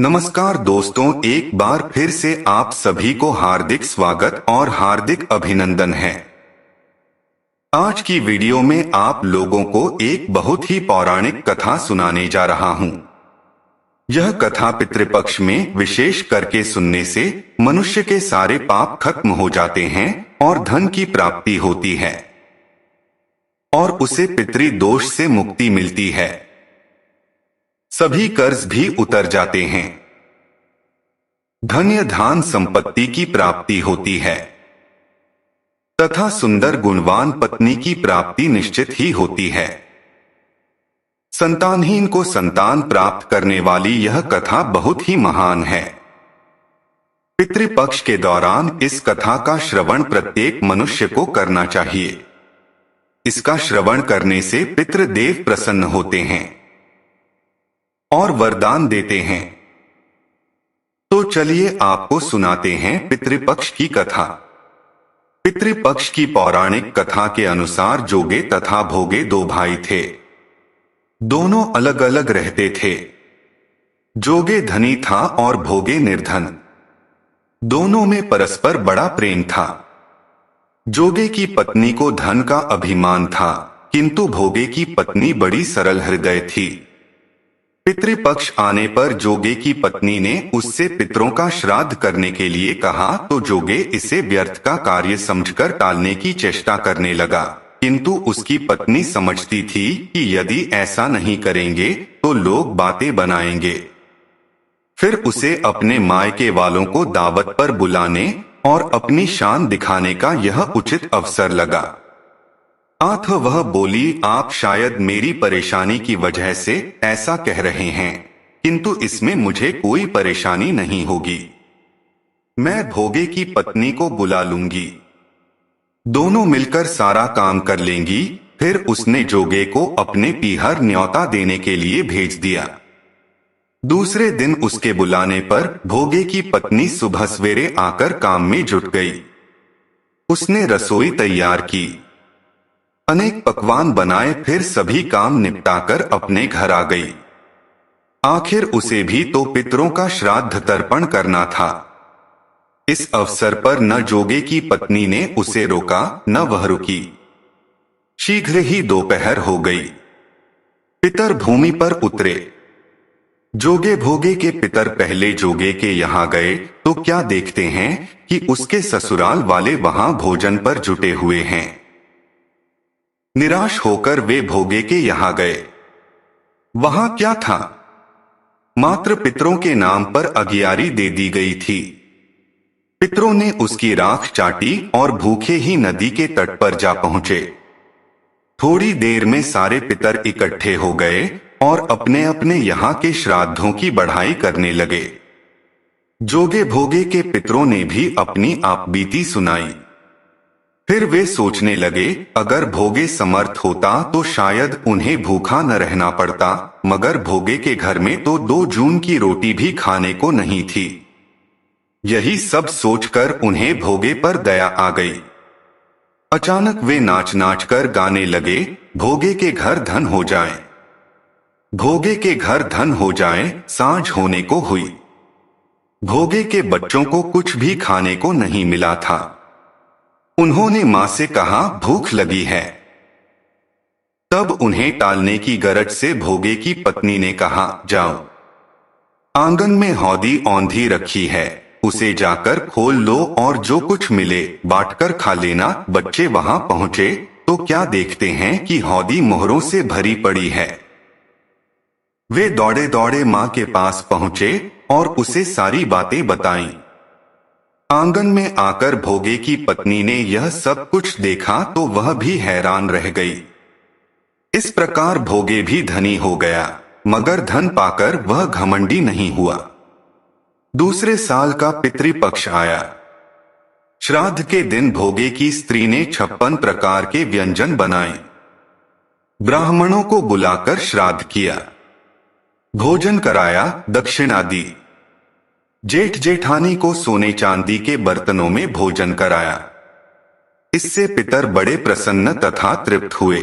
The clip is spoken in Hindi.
नमस्कार दोस्तों, एक बार फिर से आप सभी को हार्दिक स्वागत और हार्दिक अभिनंदन है। आज की वीडियो में आप लोगों को एक बहुत ही पौराणिक कथा सुनाने जा रहा हूं। यह कथा पितृपक्ष में विशेष करके सुनने से मनुष्य के सारे पाप खत्म हो जाते हैं और धन की प्राप्ति होती है और उसे पितृदोष से मुक्ति मिलती है। सभी कर्ज भी उतर जाते हैं। धन्य धान संपत्ति की प्राप्ति होती है तथा सुंदर गुणवान पत्नी की प्राप्ति निश्चित ही होती है। संतानहीन को संतान प्राप्त करने वाली यह कथा बहुत ही महान है। पितृपक्ष के दौरान इस कथा का श्रवण प्रत्येक मनुष्य को करना चाहिए। इसका श्रवण करने से पितृदेव प्रसन्न होते हैं और वरदान देते हैं। तो चलिए आपको सुनाते हैं पितृपक्ष की कथा। पितृपक्ष की पौराणिक कथा के अनुसार जोगे तथा भोगे दो भाई थे। दोनों अलग अलग रहते थे। जोगे धनी था और भोगे निर्धन। दोनों में परस्पर बड़ा प्रेम था। जोगे की पत्नी को धन का अभिमान था, किंतु भोगे की पत्नी बड़ी सरल हृदय थी। पितृपक्ष आने पर जोगे की पत्नी ने उससे पितरों का श्राद्ध करने के लिए कहा तो जोगे इसे व्यर्थ का कार्य समझकर टालने की चेष्टा करने लगा, किंतु उसकी पत्नी समझती थी कि यदि ऐसा नहीं करेंगे तो लोग बातें बनाएंगे। फिर उसे अपने मायके वालों को दावत पर बुलाने और अपनी शान दिखाने का यह उचित अवसर लगा। आठ वह बोली, आप शायद मेरी परेशानी की वजह से ऐसा कह रहे हैं, किंतु इसमें मुझे कोई परेशानी नहीं होगी। मैं भोगे की पत्नी को बुला लूंगी, दोनों मिलकर सारा काम कर लेंगी। फिर उसने जोगे को अपने पीहर न्योता देने के लिए भेज दिया। दूसरे दिन उसके बुलाने पर भोगे की पत्नी सुबह सवेरे आकर काम में जुट गई। उसने रसोई तैयार की, अनेक पकवान बनाए, फिर सभी काम निपटाकर अपने घर आ गई। आखिर उसे भी तो पितरों का श्राद्ध तर्पण करना था। इस अवसर पर न जोगे की पत्नी ने उसे रोका न वह रुकी। शीघ्र ही दोपहर हो गई। पितर भूमि पर उतरे। जोगे भोगे के पितर पहले जोगे के यहाँ गए तो क्या देखते हैं कि उसके ससुराल वाले वहां भोजन पर जुटे हुए हैं। निराश होकर वे भोगे के यहाँ गए। वहां क्या था? मात्र पितरों के नाम पर अगियारी दे दी गई थी। पितरों ने उसकी राख चाटी और भूखे ही नदी के तट पर जा पहुंचे। थोड़ी देर में सारे पितर इकट्ठे हो गए और अपने अपने यहाँ के श्राद्धों की बढ़ाई करने लगे। जोगे भोगे के पितरों ने भी अपनी आपबीती सुनाई। फिर वे सोचने लगे, अगर भोगे समर्थ होता तो शायद उन्हें भूखा न रहना पड़ता, मगर भोगे के घर में तो 2 जून की रोटी भी खाने को नहीं थी। यही सब सोचकर उन्हें भोगे पर दया आ गई। अचानक वे नाच नाच कर गाने लगे, भोगे के घर धन हो जाए, भोगे के घर धन हो जाए। सांझ होने को हुई। भोगे के बच्चों को कुछ भी खाने को नहीं मिला था। उन्होंने मां से कहा, भूख लगी है। तब उन्हें टालने की गरज से भोगे की पत्नी ने कहा, जाओ, आंगन में हौदी औंधी रखी है, उसे जाकर खोल लो और जो कुछ मिले बांटकर खा लेना। बच्चे वहां पहुंचे तो क्या देखते हैं कि हौदी मोहरों से भरी पड़ी है। वे दौड़े दौड़े मां के पास पहुंचे और उसे सारी बातें बताईं। आंगन में आकर भोगे की पत्नी ने यह सब कुछ देखा तो वह भी हैरान रह गई। इस प्रकार भोगे भी धनी हो गया, मगर धन पाकर वह घमंडी नहीं हुआ। दूसरे साल का पितृपक्ष आया। श्राद्ध के दिन भोगे की स्त्री ने 56 प्रकार के व्यंजन बनाए। ब्राह्मणों को बुलाकर श्राद्ध किया, भोजन कराया, दक्षिणा दी। जेठ जेठानी को सोने चांदी के बर्तनों में भोजन कराया। इससे पितर बड़े प्रसन्न तथा तृप्त हुए।